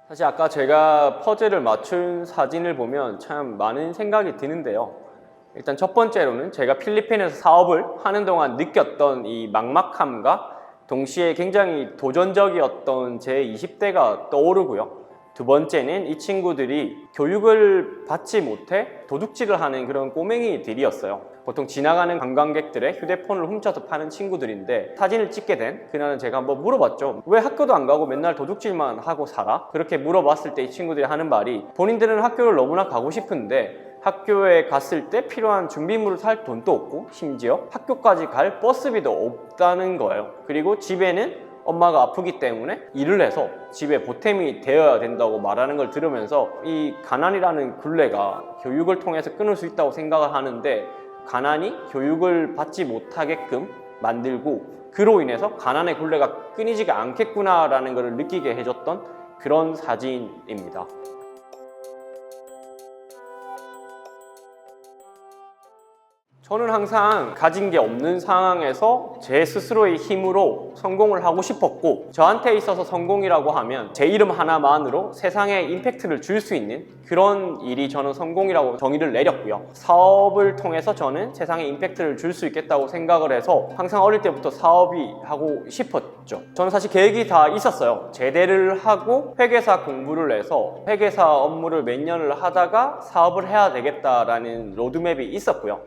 사실 아까 제가 퍼즐을 맞춘 사진을 보면 참 많은 생각이 드는데요. 일단 첫 번째로는 제가 필리핀에서 사업을 하는 동안 느꼈던 이 막막함과 동시에 굉장히 도전적이었던 제 20대가 떠오르고요. 두 번째는 이 친구들이 교육을 받지 못해 도둑질을 하는 그런 꼬맹이들이었어요. 보통 지나가는 관광객들의 휴대폰을 훔쳐서 파는 친구들인데, 사진을 찍게 된 그날은 제가 한번 물어봤죠. 왜 학교도 안 가고 맨날 도둑질만 하고 살아? 그렇게 물어봤을 때 이 친구들이 하는 말이, 본인들은 학교를 너무나 가고 싶은데 학교에 갔을 때 필요한 준비물을 살 돈도 없고 심지어 학교까지 갈 버스비도 없다는 거예요. 그리고 집에는 엄마가 아프기 때문에 일을 해서 집에 보탬이 되어야 된다고 말하는 걸 들으면서 이 가난이라는 굴레가 교육을 통해서 끊을 수 있다고 생각을 하는데, 가난이 교육을 받지 못하게끔 만들고 그로 인해서 가난의 굴레가 끊이지가 않겠구나라는 것을 느끼게 해줬던 그런 사진입니다. 저는 항상 가진 게 없는 상황에서 제 스스로의 힘으로 성공을 하고 싶었고, 저한테 있어서 성공이라고 하면 제 이름 하나만으로 세상에 임팩트를 줄 수 있는 그런 일이 저는 성공이라고 정의를 내렸고요. 사업을 통해서 저는 세상에 임팩트를 줄 수 있겠다고 생각을 해서 항상 어릴 때부터 사업이 하고 싶었죠. 저는 사실 계획이 다 있었어요. 제대를 하고 회계사 공부를 해서 회계사 업무를 몇 년을 하다가 사업을 해야 되겠다라는 로드맵이 있었고요.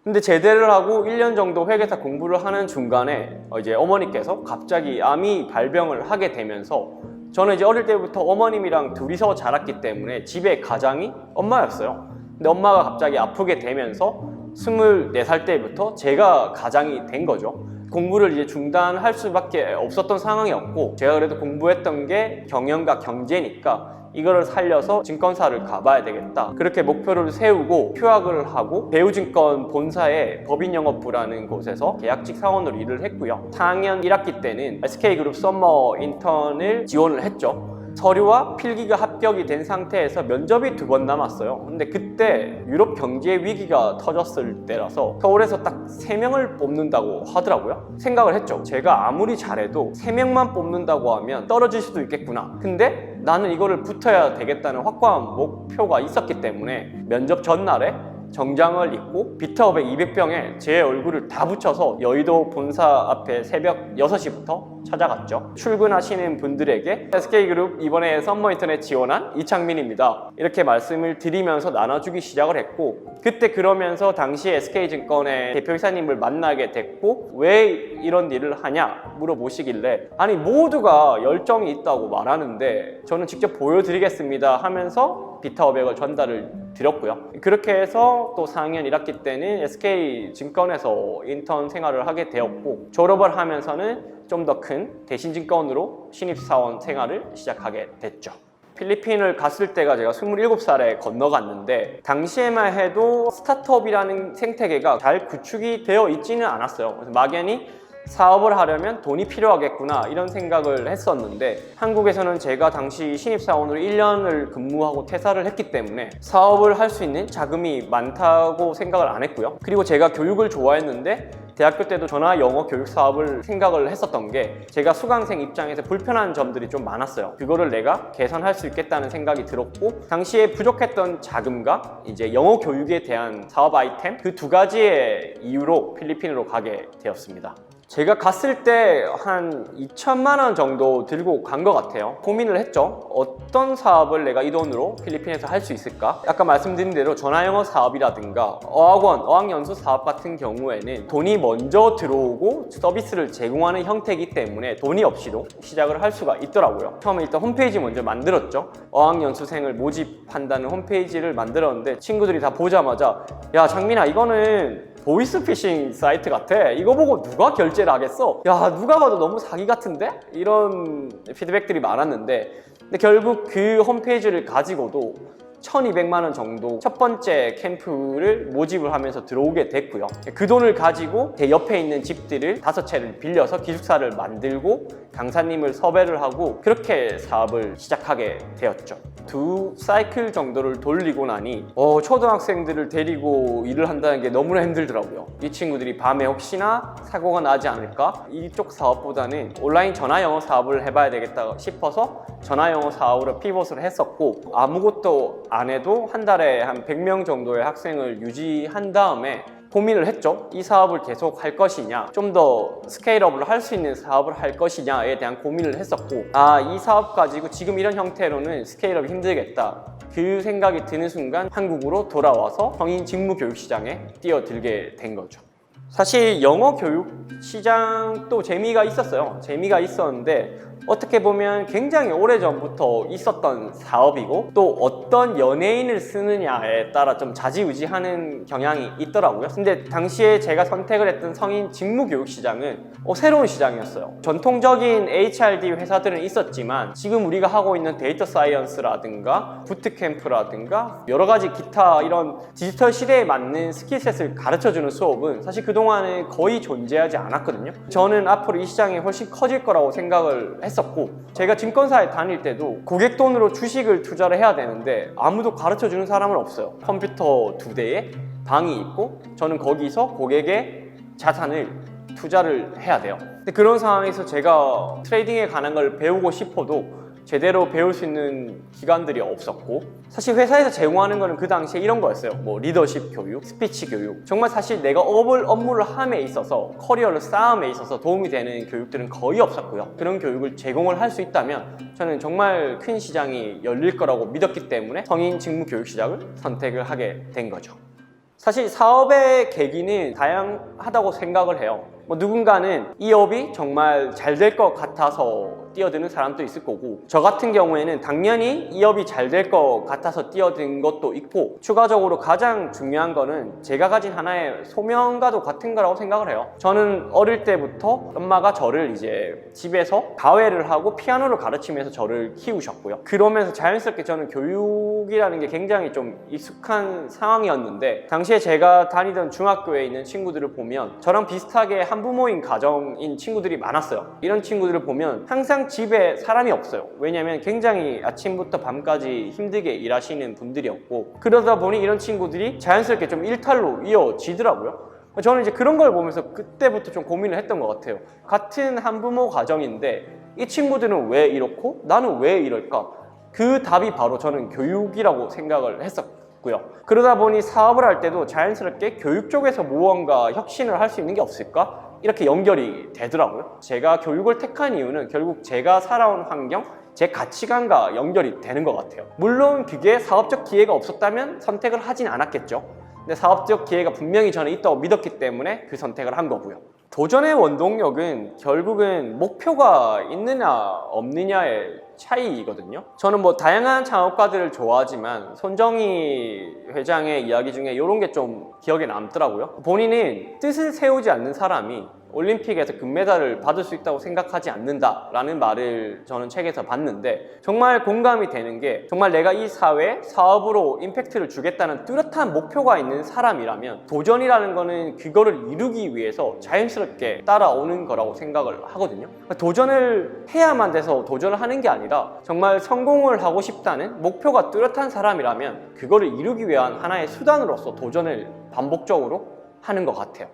근데 제대를 하고 1년 정도 회계사 공부를 하는 중간에 이제 어머니께서 갑자기 암이 발병을 하게 되면서, 저는 이제 어릴 때부터 어머님이랑 둘이서 자랐기 때문에 집의 가장이 엄마였어요. 근데 엄마가 갑자기 아프게 되면서 24살 때부터 제가 가장이 된 거죠. 공부를 이제 중단할 수밖에 없었던 상황이었고, 제가 그래도 공부했던 게 경영과 경제니까 이거를 살려서 증권사를 가봐야 되겠다, 그렇게 목표를 세우고 휴학을 하고 배우증권 본사의 법인영업부라는 곳에서 계약직 사원으로 일을 했고요. 4학년 1학기 때는 SK그룹 썸머 인턴을 지원을 했죠. 서류와 필기가 합격이 된 상태에서 면접이 2번 남았어요. 근데 그때 유럽 경제 위기가 터졌을 때라서 서울에서 딱 3명을 뽑는다고 하더라고요. 생각을 했죠. 제가 아무리 잘해도 3명만 뽑는다고 하면 떨어질 수도 있겠구나. 근데 나는 이거를 붙어야 되겠다는 확고한 목표가 있었기 때문에 면접 전날에 정장을 입고 비타오백 200병에 제 얼굴을 다 붙여서 여의도 본사 앞에 새벽 6시부터 찾아갔죠. 출근하시는 분들에게 SK그룹 이번에 썸머 인턴에 지원한 이창민입니다, 이렇게 말씀을 드리면서 나눠주기 시작을 했고, 그때 그러면서 당시 SK증권의 대표이사님을 만나게 됐고, 왜 이런 일을 하냐 물어보시길래, 아니 모두가 열정이 있다고 말하는데 저는 직접 보여드리겠습니다 하면서 비타500을 전달을 드렸고요. 그렇게 해서 또 4학년 1학기 때는 SK증권에서 인턴 생활을 하게 되었고, 졸업을 하면서는 좀 더 큰 대신증권으로 신입사원 생활을 시작하게 됐죠. 필리핀을 갔을 때가 제가 27살에 건너갔는데, 당시에만 해도 스타트업이라는 생태계가 잘 구축이 되어 있지는 않았어요. 그래서 막연히 사업을 하려면 돈이 필요하겠구나 이런 생각을 했었는데, 한국에서는 제가 당시 신입사원으로 1년을 근무하고 퇴사를 했기 때문에 사업을 할 수 있는 자금이 많다고 생각을 안 했고요. 그리고 제가 교육을 좋아했는데 대학교 때도 전화 영어 교육 사업을 생각을 했었던 게, 제가 수강생 입장에서 불편한 점들이 좀 많았어요. 그거를 내가 개선할 수 있겠다는 생각이 들었고, 당시에 부족했던 자금과 이제 영어 교육에 대한 사업 아이템, 그 2가지의 이유로 필리핀으로 가게 되었습니다. 제가 갔을 때 한 2천만 원 정도 들고 간 것 같아요. 고민을 했죠. 어떤 사업을 내가 이 돈으로 필리핀에서 할 수 있을까? 아까 말씀드린 대로 전화영어 사업이라든가 어학원, 어학연수 사업 같은 경우에는 돈이 먼저 들어오고 서비스를 제공하는 형태이기 때문에 돈이 없이도 시작을 할 수가 있더라고요. 처음에 일단 홈페이지 먼저 만들었죠. 어학연수생을 모집한다는 홈페이지를 만들었는데, 친구들이 다 보자마자 야 창민아, 이거는 보이스피싱 사이트 같아, 이거 보고 누가 결제를 하겠어? 야 누가 봐도 너무 사기 같은데? 이런 피드백들이 많았는데, 근데 결국 그 홈페이지를 가지고도 1,200만 원 정도 첫 번째 캠프를 모집을 하면서 들어오게 됐고요. 그 돈을 가지고 제 옆에 있는 집들을 5채를 빌려서 기숙사를 만들고 강사님을 섭외를 하고 그렇게 사업을 시작하게 되었죠. 두 사이클 정도를 돌리고 나니 초등학생들을 데리고 일을 한다는 게 너무나 힘들더라고요. 이 친구들이 밤에 혹시나 사고가 나지 않을까? 이쪽 사업보다는 온라인 전화 영어 사업을 해봐야 되겠다 싶어서 전화 영어 사업으로 피벗을 했었고, 아무것도 안 해도 한 달에 한 100명 정도의 학생을 유지한 다음에 고민을 했죠. 이 사업을 계속 할 것이냐, 좀 더 스케일업을 할 수 있는 사업을 할 것이냐에 대한 고민을 했었고, 이 사업 가지고 지금 이런 형태로는 스케일업이 힘들겠다, 그 생각이 드는 순간 한국으로 돌아와서 성인 직무 교육 시장에 뛰어들게 된 거죠. 사실 영어 교육 시장도 재미가 있었어요. 재미가 있었는데 어떻게 보면 굉장히 오래전부터 있었던 사업이고, 또 어떤 연예인을 쓰느냐에 따라 좀 좌지우지하는 경향이 있더라고요. 근데 당시에 제가 선택을 했던 성인 직무교육 시장은 새로운 시장이었어요. 전통적인 HRD 회사들은 있었지만 지금 우리가 하고 있는 데이터 사이언스라든가 부트캠프라든가 여러 가지 기타 이런 디지털 시대에 맞는 스킬셋을 가르쳐주는 수업은 사실 그동안은 거의 존재하지 않았거든요. 저는 앞으로 이 시장이 훨씬 커질 거라고 생각을 했었고, 제가 증권사에 다닐 때도 고객 돈으로 주식을 투자를 해야 되는데 아무도 가르쳐주는 사람은 없어요. 컴퓨터 2대에 방이 있고 저는 거기서 고객의 자산을 투자를 해야 돼요. 근데 그런 상황에서 제가 트레이딩에 관한 걸 배우고 싶어도 제대로 배울 수 있는 기관들이 없었고, 사실 회사에서 제공하는 거는 그 당시에 이런 거였어요. 뭐 리더십 교육, 스피치 교육, 정말 사실 내가 업무를 함에 있어서 커리어를 쌓음에 있어서 도움이 되는 교육들은 거의 없었고요. 그런 교육을 제공을 할 수 있다면 저는 정말 큰 시장이 열릴 거라고 믿었기 때문에 성인 직무 교육 시장을 선택을 하게 된 거죠. 사실 사업의 계기는 다양하다고 생각을 해요. 누군가는 이 업이 정말 잘 될 것 같아서 뛰어드는 사람도 있을 거고, 저 같은 경우에는 당연히 이 업이 잘 될 것 같아서 뛰어든 것도 있고, 추가적으로 가장 중요한 거는 제가 가진 하나의 소명과도 같은 거라고 생각을 해요. 저는 어릴 때부터 엄마가 저를 이제 집에서 가회를 하고 피아노를 가르치면서 저를 키우셨고요. 그러면서 자연스럽게 저는 교육이라는 게 굉장히 좀 익숙한 상황이었는데, 당시에 제가 다니던 중학교에 있는 친구들을 보면 저랑 비슷하게 한부모인 가정인 친구들이 많았어요. 이런 친구들을 보면 항상 집에 사람이 없어요. 왜냐면 굉장히 아침부터 밤까지 힘들게 일하시는 분들이었고, 그러다 보니 이런 친구들이 자연스럽게 좀 일탈로 이어지더라고요. 저는 이제 그런 걸 보면서 그때부터 좀 고민을 했던 것 같아요. 같은 한부모 가정인데 이 친구들은 왜 이렇고 나는 왜 이럴까? 그 답이 바로 저는 교육이라고 생각을 했었고요. 그러다 보니 사업을 할 때도 자연스럽게 교육 쪽에서 무언가 혁신을 할 수 있는 게 없을까? 이렇게 연결이 되더라고요. 제가 교육을 택한 이유는 결국 제가 살아온 환경, 제 가치관과 연결이 되는 것 같아요. 물론 그게 사업적 기회가 없었다면 선택을 하진 않았겠죠. 근데 사업적 기회가 분명히 저는 있다고 믿었기 때문에 그 선택을 한 거고요. 도전의 원동력은 결국은 목표가 있느냐 없느냐의 차이거든요. 저는 다양한 창업가들을 좋아하지만 손정희 회장의 이야기 중에 이런 게 좀 기억에 남더라고요. 본인은 뜻을 세우지 않는 사람이 올림픽에서 금메달을 받을 수 있다고 생각하지 않는다라는 말을 저는 책에서 봤는데 정말 공감이 되는 게, 정말 내가 이 사회에 사업으로 임팩트를 주겠다는 뚜렷한 목표가 있는 사람이라면 도전이라는 거는 그거를 이루기 위해서 자연스럽게 따라오는 거라고 생각을 하거든요. 도전을 해야만 돼서 도전을 하는 게 아니라 정말 성공을 하고 싶다는 목표가 뚜렷한 사람이라면 그거를 이루기 위한 하나의 수단으로서 도전을 반복적으로 하는 것 같아요.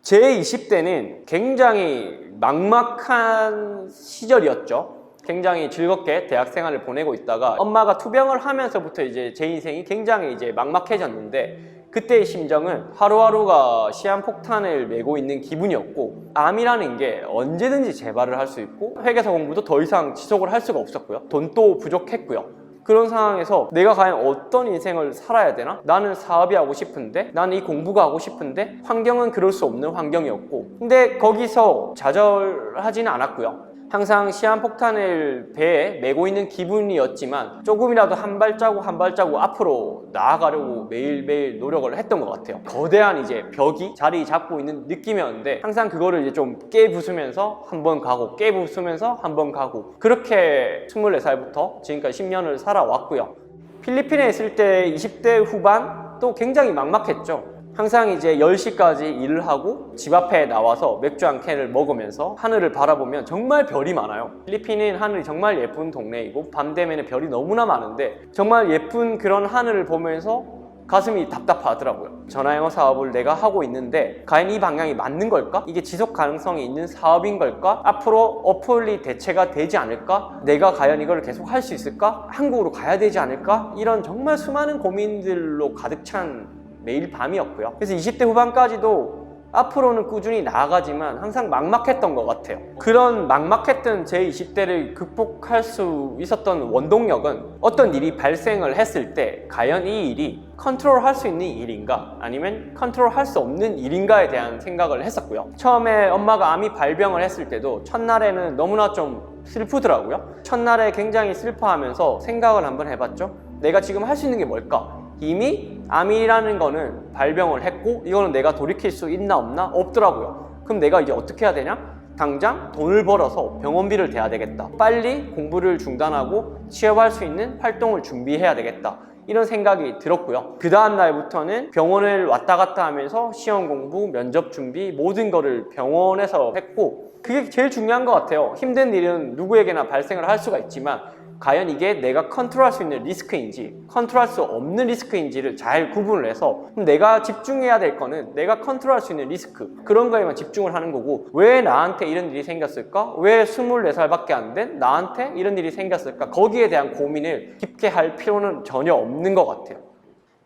제 20대는 굉장히 막막한 시절이었죠. 굉장히 즐겁게 대학 생활을 보내고 있다가 엄마가 투병을 하면서부터 이제 제 인생이 굉장히 이제 막막해졌는데, 그때의 심정은 하루하루가 시한폭탄을 메고 있는 기분이었고, 암이라는 게 언제든지 재발을 할 수 있고 회계사 공부도 더 이상 지속을 할 수가 없었고요. 돈도 부족했고요. 그런 상황에서 내가 과연 어떤 인생을 살아야 되나? 나는 사업이 하고 싶은데, 나는 이 공부가 하고 싶은데 환경은 그럴 수 없는 환경이었고, 근데 거기서 좌절하지는 않았고요. 항상 시한폭탄을 배에 메고 있는 기분이었지만 조금이라도 한 발자국 한 발자국 앞으로 나아가려고 매일매일 노력을 했던 것 같아요. 거대한 이제 벽이 자리 잡고 있는 느낌이었는데 항상 그거를 이제 좀 깨부수면서 한 번 가고 깨부수면서 한 번 가고, 그렇게 24살부터 지금까지 10년을 살아왔고요. 필리핀에 있을 때 20대 후반 또 굉장히 막막했죠. 항상 이제 10시까지 일을 하고 집 앞에 나와서 맥주 한 캔을 먹으면서 하늘을 바라보면 정말 별이 많아요. 필리핀은 하늘이 정말 예쁜 동네이고 밤 되면 별이 너무나 많은데 정말 예쁜 그런 하늘을 보면서 가슴이 답답하더라고요. 전화영어 사업을 내가 하고 있는데 과연 이 방향이 맞는 걸까? 이게 지속 가능성이 있는 사업인 걸까? 앞으로 어플이 대체가 되지 않을까? 내가 과연 이걸 계속 할 수 있을까? 한국으로 가야 되지 않을까? 이런 정말 수많은 고민들로 가득 찬 매일 밤이었고요. 그래서 20대 후반까지도 앞으로는 꾸준히 나아가지만 항상 막막했던 것 같아요. 그런 막막했던 제 20대를 극복할 수 있었던 원동력은 어떤 일이 발생을 했을 때 과연 이 일이 컨트롤할 수 있는 일인가 아니면 컨트롤할 수 없는 일인가에 대한 생각을 했었고요. 처음에 엄마가 암이 발병을 했을 때도 첫날에는 너무나 좀 슬프더라고요. 첫날에 굉장히 슬퍼하면서 생각을 한번 해봤죠. 내가 지금 할 수 있는 게 뭘까? 이미 암이라는 거는 발병을 했고 이거는 내가 돌이킬 수 있나 없나? 없더라고요. 그럼 내가 이제 어떻게 해야 되냐? 당장 돈을 벌어서 병원비를 대야 되겠다. 빨리 공부를 중단하고 취업할 수 있는 활동을 준비해야 되겠다. 이런 생각이 들었고요. 그 다음 날부터는 병원을 왔다 갔다 하면서 시험 공부, 면접 준비 모든 거를 병원에서 했고 그게 제일 중요한 것 같아요. 힘든 일은 누구에게나 발생을 할 수가 있지만 과연 이게 내가 컨트롤할 수 있는 리스크인지 컨트롤할 수 없는 리스크인지를 잘 구분을 해서 내가 집중해야 될 거는 내가 컨트롤할 수 있는 리스크 그런 거에만 집중을 하는 거고 왜 나한테 이런 일이 생겼을까? 왜 24살밖에 안 된 나한테 이런 일이 생겼을까? 거기에 대한 고민을 깊게 할 필요는 전혀 없는 것 같아요.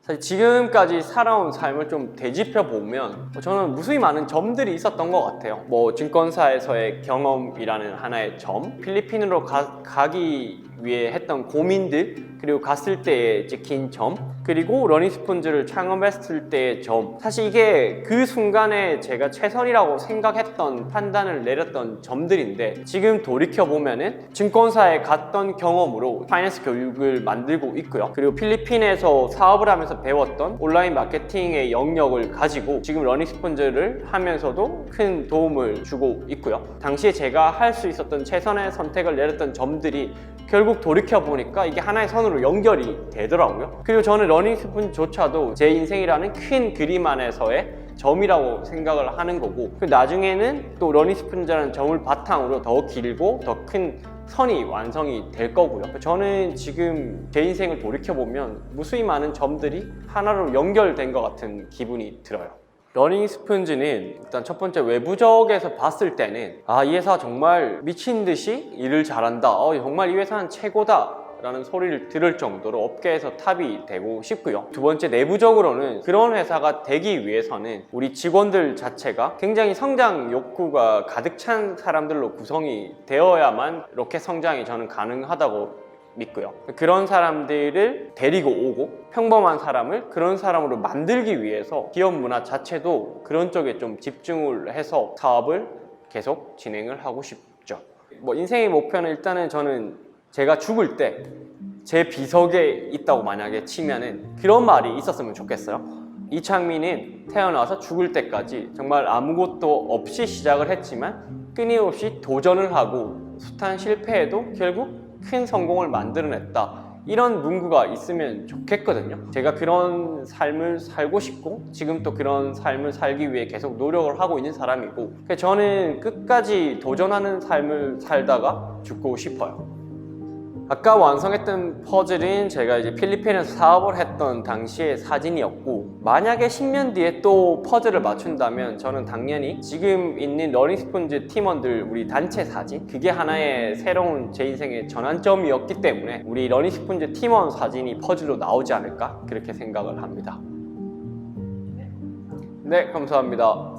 사실 지금까지 살아온 삶을 좀 되짚어 보면 저는 무수히 많은 점들이 있었던 것 같아요. 증권사에서의 경험이라는 하나의 점, 필리핀으로 가기 위해 했던 고민들, 그리고 갔을 때의 찍힌 점, 그리고 러닝스푼즈를 창업했을 때의 점. 사실 이게 그 순간에 제가 최선이라고 생각했던 판단을 내렸던 점들인데 지금 돌이켜보면은 증권사에 갔던 경험으로 파이낸스 교육을 만들고 있고요. 그리고 필리핀에서 사업을 하면서 배웠던 온라인 마케팅의 영역을 가지고 지금 러닝스푼즈를 하면서도 큰 도움을 주고 있고요. 당시에 제가 할 수 있었던 최선의 선택을 내렸던 점들이 결국 돌이켜보니까 이게 하나의 선으로 연결이 되더라고요. 그리고 저는 러닝스푼조차도 제 인생이라는 큰 그림 안에서의 점이라고 생각을 하는 거고 나중에는 또 러닝스푼이라는 점을 바탕으로 더 길고 더 큰 선이 완성이 될 거고요. 저는 지금 제 인생을 돌이켜보면 무수히 많은 점들이 하나로 연결된 것 같은 기분이 들어요. 러닝스푼즈는 일단 첫 번째 외부적에서 봤을 때는 이 회사 정말 미친 듯이 일을 잘한다. 정말 이 회사는 최고다. 라는 소리를 들을 정도로 업계에서 탑이 되고 싶고요. 두 번째 내부적으로는 그런 회사가 되기 위해서는 우리 직원들 자체가 굉장히 성장 욕구가 가득 찬 사람들로 구성이 되어야만 로켓 성장이 저는 가능하다고 믿고요. 그런 사람들을 데리고 오고 평범한 사람을 그런 사람으로 만들기 위해서 기업 문화 자체도 그런 쪽에 좀 집중을 해서 사업을 계속 진행을 하고 싶죠. 인생의 목표는 일단은 저는 제가 죽을 때 제 비석에 있다고 만약에 치면은 그런 말이 있었으면 좋겠어요. 이창민은 태어나서 죽을 때까지 정말 아무것도 없이 시작을 했지만 끊임없이 도전을 하고 숱한 실패에도 결국 큰 성공을 만들어냈다. 이런 문구가 있으면 좋겠거든요. 제가 그런 삶을 살고 싶고 지금 또 그런 삶을 살기 위해 계속 노력을 하고 있는 사람이고 저는 끝까지 도전하는 삶을 살다가 죽고 싶어요. 아까 완성했던 퍼즐은 제가 이제 필리핀에서 사업을 했던 당시의 사진이었고 만약에 10년 뒤에 또 퍼즐을 맞춘다면 저는 당연히 지금 있는 러닝스푼즈 팀원들 우리 단체 사진 그게 하나의 새로운 제 인생의 전환점이었기 때문에 우리 러닝스푼즈 팀원 사진이 퍼즐로 나오지 않을까 그렇게 생각을 합니다. 네, 감사합니다.